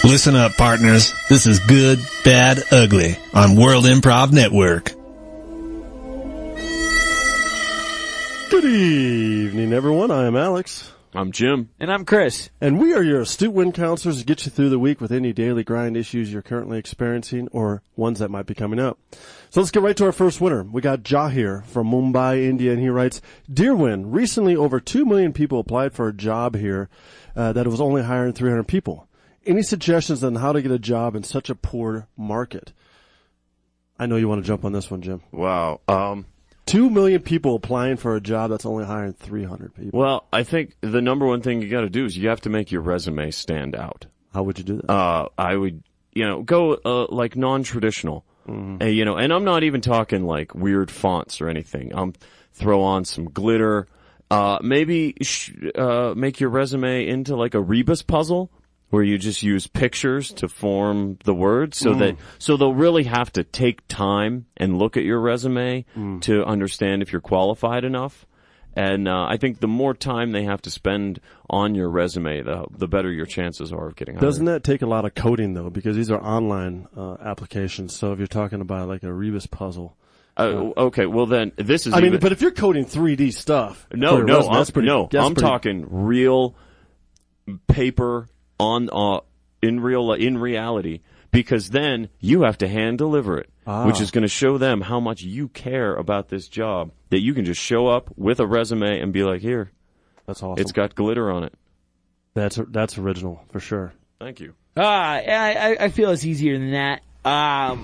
Listen up, partners. This is Good, Bad, Ugly on World Improv Network. Good evening, everyone. I am Alex. I'm Jim. And I'm Chris. And we are your astute wind counselors to get you through the week with any daily grind issues you're currently experiencing or ones that might be coming up. So let's get right to our first winner. We got Jahir from Mumbai, India, and he writes, Dear Win, recently over 2 million people applied for a job here that it was only hiring 300 people. Any suggestions on how to get a job in such a poor market? I know you want to jump on this one, Jim. Wow. 2 million people applying for a job that's only hiring 300 people. Well, I think the number one thing you got to do is you have to make your resume stand out. How would you do that? I would, go like non-traditional. Mm-hmm. And I'm not even talking like weird fonts or anything. Throw on some glitter. Maybe make your resume into like a rebus puzzle, where you just use pictures to form the words, so they'll really have to take time and look at your resume to understand if you're qualified enough. And I think the more time they have to spend on your resume, the better your chances are of getting hired. Doesn't that take a lot of coding, though? Because these are online applications. So if you're talking about like a rebus puzzle. Okay, well then, this is but if you're coding 3D stuff. I'm talking real paper in reality, because then you have to hand deliver it, which is going to show them how much you care about this job, that you can just show up with a resume and be like, here. That's awesome. It's got glitter on it. That's original, for sure. Thank you. I feel it's easier than that.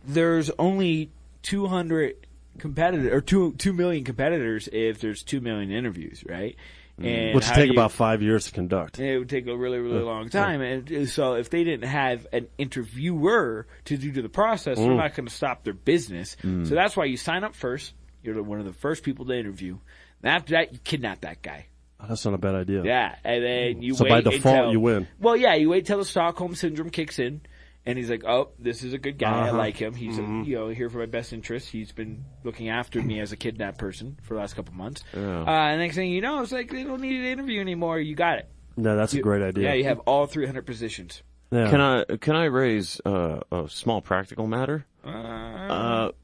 There's only 200 competitors, or 2 million competitors if there's 2 million interviews, right? And which would take about 5 years to conduct. It would take a really, really long time. And so if they didn't have an interviewer to do the process, they're not going to stop their business. So that's why you sign up first. You're one of the first people to interview. And after that, you kidnap that guy. That's not a bad idea. Yeah. And then you wait. So by default, you win. Well, yeah, you wait till the Stockholm Syndrome kicks in. And he's like, oh, this is a good guy. I like him. He's here for my best interest. He's been looking after me as a kidnapped person for the last couple months. Yeah. And next thing you know, it's like they don't need an interview anymore. You got it. No, that's a great idea. Yeah, you have all 300 positions. Yeah. Can I raise a small practical matter?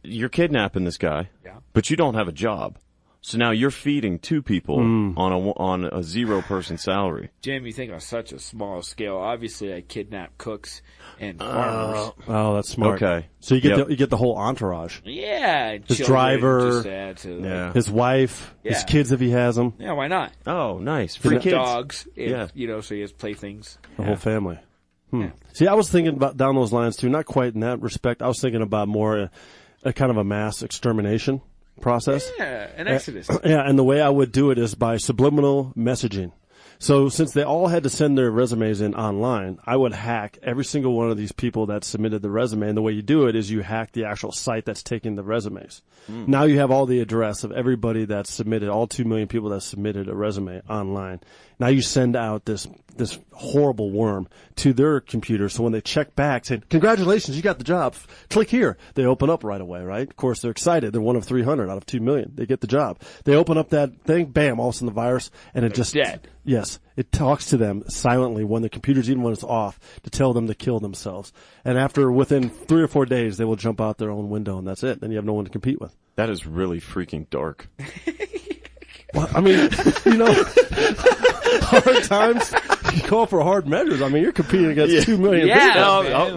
You're kidnapping this guy, but you don't have a job. So now you're feeding 2 people on a 0-person salary. Jim, you think on such a small scale. Obviously, I kidnap cooks and farmers. Oh, that's smart. Okay. So you get the whole entourage. Yeah. His driver, his wife, Yeah. his kids if he has them. Yeah, why not? Oh, nice. Free kids. Dogs. So he has playthings. The whole family. Yeah. See, I was thinking about down those lines, too. Not quite in that respect. I was thinking about more a kind of a mass extermination process. Yeah, an exodus. And the way I would do it is by subliminal messaging. So since they all had to send their resumes in online, I would hack every single one of these people that submitted the resume. And the way you do it is you hack the actual site that's taking the resumes. Now you have all the address of everybody that submitted, all 2 million people that submitted a resume online. Now you send out this horrible worm to their computer. So when they check back saying, congratulations, you got the job. Click here. They open up right away, right? Of course, they're excited. They're one of 300 out of 2 million. They get the job. They open up that thing, bam, all of a sudden the virus, and it just dead. Yes. It talks to them silently when the computer's, even when it's off, to tell them to kill themselves. And within 3 or 4 days, they will jump out their own window, and that's it. Then you have no one to compete with. That is really freaking dark. Well, I mean, hard times, you call for hard measures. I mean, you're competing against 2 million people.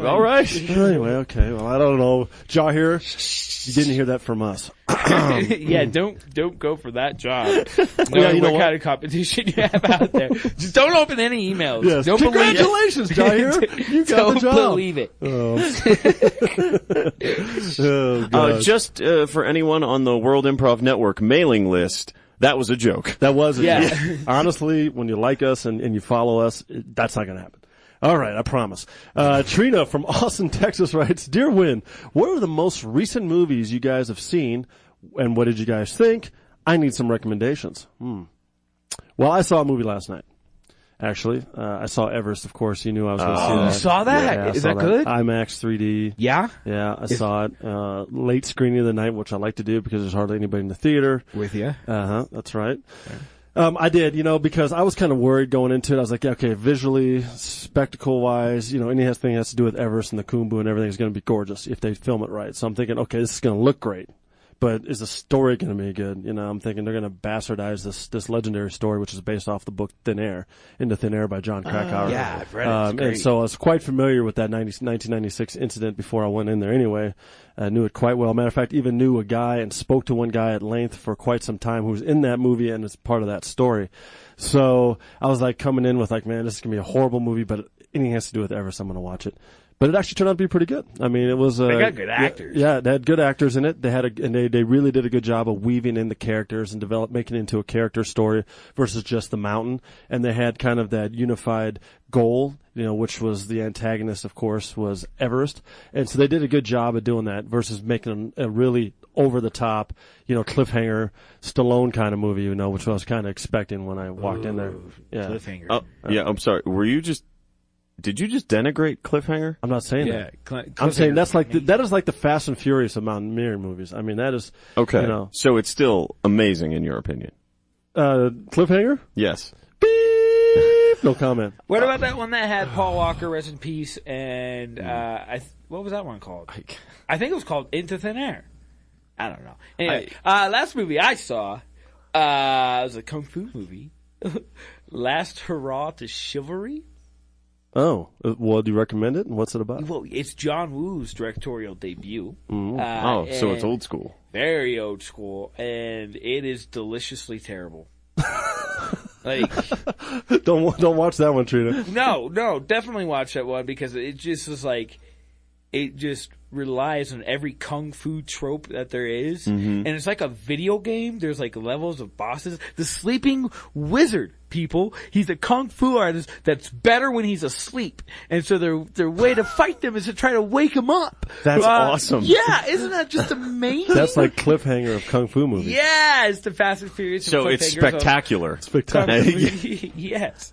All right. Anyway, okay. Well, I don't know. Jahir, you didn't hear that from us. Yeah, don't go for that job. No matter what kind of competition you have out there. Just don't open any emails. Yes. Don't Congratulations, Jahir. You got the job. Don't believe it. Oh, God. Just for anyone on the World Improv Network mailing list, that was a joke. That was a joke. Honestly, when you like us and you follow us, that's not going to happen. All right, I promise. Trina from Austin, Texas writes, Dear Win, what are the most recent movies you guys have seen, and what did you guys think? I need some recommendations. Well, I saw a movie last night. Actually, I saw Everest, of course. You knew I was going to see that. You saw that? Yeah, Is that good? IMAX 3D. Yeah? Yeah, I saw it. Late screening of the night, which I like to do because there's hardly anybody in the theater. With you? That's right. I did, because I was kind of worried going into it. I was like, okay, visually, spectacle-wise, anything has to do with Everest and the Khumbu and everything is going to be gorgeous if they film it right. So I'm thinking, okay, this is going to look great. But is the story going to be good? I'm thinking they're going to bastardize this legendary story, which is based off the book Into Thin Air by John Krakauer. Yeah, I've read it. It's great. And so I was quite familiar with that 1996 incident before I went in there anyway. I knew it quite well. Matter of fact, even knew a guy and spoke to one guy at length for quite some time who was in that movie and is part of that story. So I was like coming in with like, man, this is going to be a horrible movie, but anything has to do with Everest, I'm going to watch it. But it actually turned out to be pretty good. I mean, it was. They got good actors. Yeah, they had good actors in it. They really did a good job of weaving in the characters and making it into a character story versus just the mountain. And they had kind of that unified goal, which was the antagonist, of course, was Everest. And so they did a good job of doing that versus making a really over the top, cliffhanger, Stallone kind of movie, which I was kind of expecting when I walked in there. Yeah. Cliffhanger. Oh, yeah. I'm sorry. Did you just denigrate Cliffhanger? I'm not saying Yeah, that. I'm saying that is like the Fast and Furious of mountaineering movies. I mean, that is okay. So it's still amazing in your opinion. Cliffhanger? Yes. Beep. No comment. What about that one that had Paul Walker, rest in peace, and what was that one called? I think it was called Into Thin Air. I don't know. Anyway, last movie I saw was a kung fu movie, Last Hurrah to Chivalry. Oh, well, do you recommend it? And what's it about? Well, it's John Woo's directorial debut. Mm-hmm. So it's old school. Very old school, and it is deliciously terrible. Like, don't watch that one, Trina. No, definitely watch that one because it just is like, it just relies on every kung fu trope that there is. Mm-hmm. And it's like a video game. There's like levels of bosses. The sleeping wizard, people. He's a kung fu artist that's better when he's asleep. And so their way to fight them is to try to wake him up. That's awesome. Yeah, isn't that just amazing? That's like Cliffhanger of kung fu movies. Yeah, it's the Fast and Furious. So it's spectacular. Yes.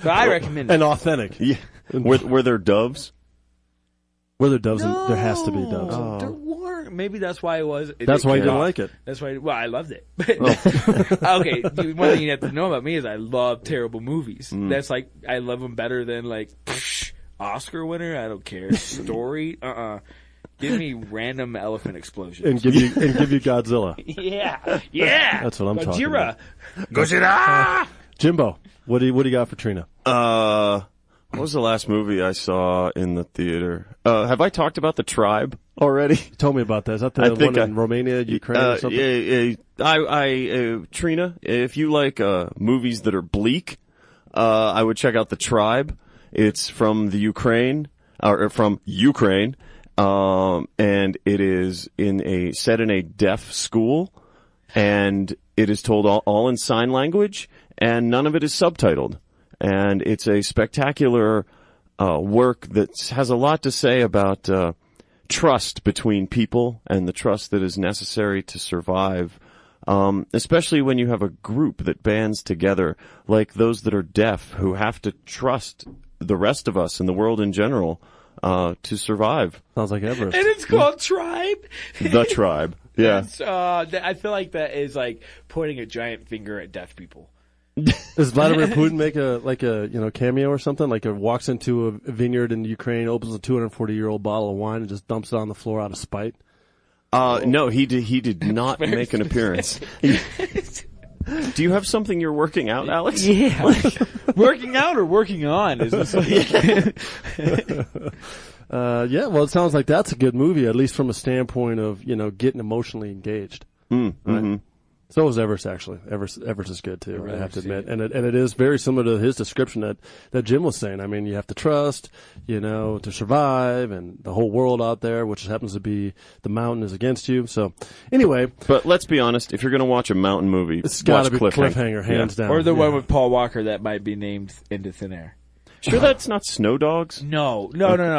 So I recommend it. And authentic. Yeah. Were there doves? Were there doves? No, there has to be doves. There weren't. Maybe that's why it was. That's why you didn't like it. That's why. Well, I loved it. Okay, dude, one thing you have to know about me is I love terrible movies. That's like, I love them better than like Oscar winner. I don't care. Story. Give me random elephant explosions. And give you Godzilla. Yeah. That's what I'm talking about. Godzilla. Jimbo, what do you got for Trina? What was the last movie I saw in the theater? Have I talked about The Tribe already? Tell me about that. Is that the one in Romania, Ukraine, or something? Trina, if you like movies that are bleak, I would check out The Tribe. It's from the Ukraine, and it is set in a deaf school, and it is told all in sign language, and none of it is subtitled. And it's a spectacular work that has a lot to say about trust between people and the trust that is necessary to survive, especially when you have a group that bands together, like those that are deaf, who have to trust the rest of us and the world in general to survive. Sounds like Everest. And it's called Tribe. The Tribe. Yeah. I feel like that is like pointing a giant finger at deaf people. Does Vladimir Putin make a cameo or something? Like, walks into a vineyard in Ukraine, opens a 240-year-old bottle of wine, and just dumps it on the floor out of spite? No, he did not make an appearance. Do you have something you're working out, Alex? Yeah. Working out or working on? Is this yeah, well, it sounds like that's a good movie, at least from a standpoint of, getting emotionally engaged. Right? Mm-hmm. So is Everest, actually. Everest is good, too, I have to admit. And it is very similar to his description that Jim was saying. I mean, you have to trust, to survive, and the whole world out there, which happens to be the mountain, is against you. So, anyway. But let's be honest, if you're going to watch a mountain movie, it's got to be Cliffhanger, hands down. Or the one with Paul Walker that might be named Into Thin Air. Sure that's not Snow Dogs? No.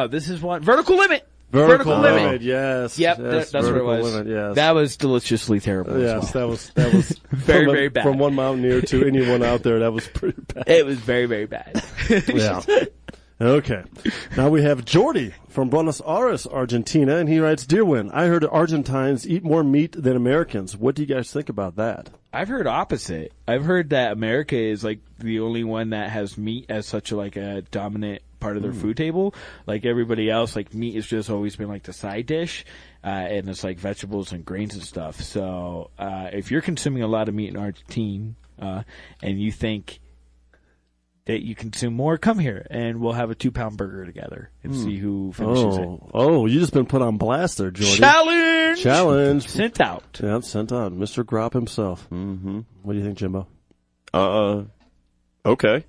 This is one. Vertical Limit. Vertical Limit, yes. Yep, yes, that's what it was. Limit, yes. That was deliciously terrible. Yes, well. that was very, very bad. From one mountaineer to anyone out there, that was pretty bad. It was very, very bad. Yeah. Okay. Now we have Jordy from Buenos Aires, Argentina, and he writes, Dear Win, I heard Argentines eat more meat than Americans. What do you guys think about that? I've heard opposite. I've heard that America is like the only one that has meat as such a dominant part of their food table. Like everybody else, like meat has just always been like the side dish, and it's like vegetables and grains and stuff. So if you're consuming a lot of meat in Argentina, and you think that you consume more, come here and we'll have a 2-pound burger together and see who finishes it. Oh, you just been put on blast there, Jordy. Challenge! Sent out. Yeah, sent out. Mr. Grop himself. Mm-hmm. What do you think, Jimbo? Okay.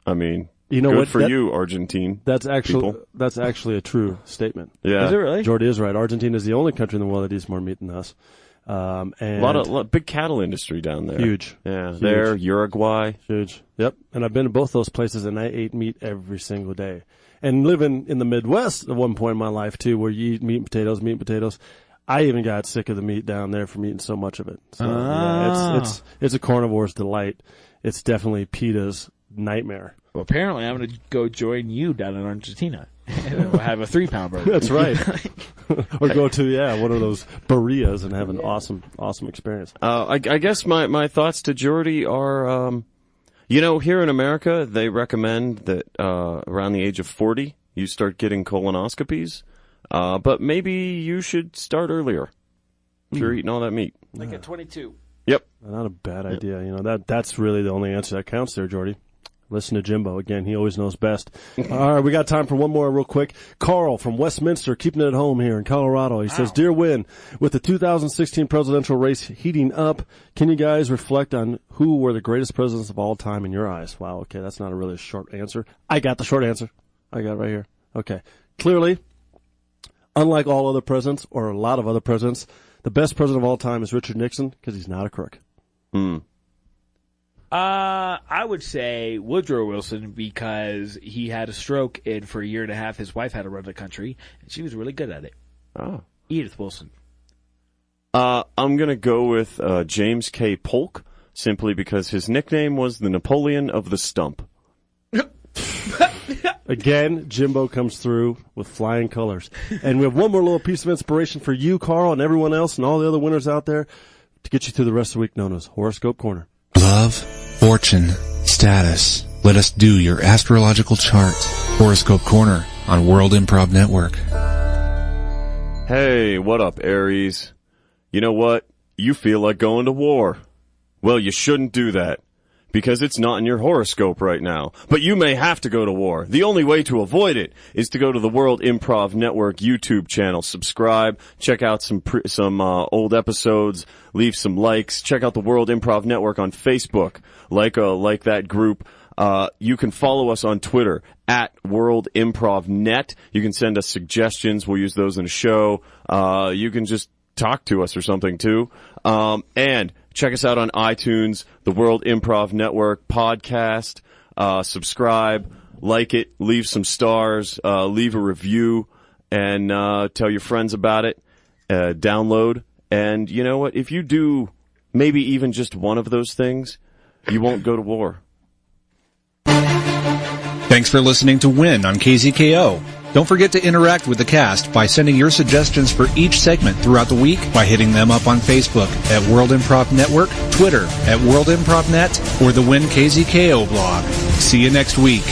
I mean, you know good what? for you, Argentine. That's actually a true statement. Yeah. Is it really? Jordy is right. Argentina is the only country in the world that eats more meat than us. And a lot big cattle industry down there. Huge. Yeah. Huge. There, Uruguay. Huge. Yep. And I've been to both those places and I ate meat every single day. And living in the Midwest at one point in my life too, where you eat meat and potatoes. I even got sick of the meat down there from eating so much of it. So yeah, it's a carnivore's delight. It's definitely PETA's nightmare. Well, apparently I'm going to go join you down in Argentina. And we'll have a 3-pound burger. That's right. Or go to, one of those burritos and have an awesome experience. I guess my thoughts to Jordy are, here in America, they recommend that around the age of 40, you start getting colonoscopies. But maybe you should start earlier if you're eating all that meat. Like at 22. Yep. Not a bad idea. That's really the only answer that counts there, Jordy. Listen to Jimbo. Again, he always knows best. All right, we got time for one more real quick. Carl from Westminster, keeping it at home here in Colorado. He says, Dear Win, with the 2016 presidential race heating up, can you guys reflect on who were the greatest presidents of all time in your eyes? Wow, okay, that's not a really short answer. I got the short answer. I got it right here. Okay. Clearly, unlike all other presidents, or a lot of other presidents, the best president of all time is Richard Nixon because he's not a crook. I would say Woodrow Wilson because he had a stroke and for a year and a half his wife had to run the country and she was really good at it. Oh. Edith Wilson. I'm going to go with James K. Polk simply because his nickname was the Napoleon of the Stump. Again, Jimbo comes through with flying colors. And we have one more little piece of inspiration for you, Carl, and everyone else and all the other winners out there to get you through the rest of the week known as Horoscope Corner. Love, fortune, status. Let us do your astrological chart. Horoscope Corner on World Improv Network. Hey, what up, Aries? You know what? You feel like going to war. Well, you shouldn't do that. Because it's not in your horoscope right now. But you may have to go to war. The only way to avoid it is to go to the World Improv Network YouTube channel. Subscribe, check out some old episodes, leave some likes, check out the World Improv Network on Facebook, like that group. You can follow us on Twitter at World Improv Net. You can send us suggestions. We'll use those in a show. You can just talk to us or something too. And check us out on iTunes, the World Improv Network podcast. Subscribe, like it, leave some stars, leave a review, and tell your friends about it. Download. And you know what? If you do maybe even just one of those things, you won't go to war. Thanks for listening to Win on KZKO. Don't forget to interact with the cast by sending your suggestions for each segment throughout the week by hitting them up on Facebook at World Improv Network, Twitter at World Improv Net, or the Win KZKO blog. See you next week.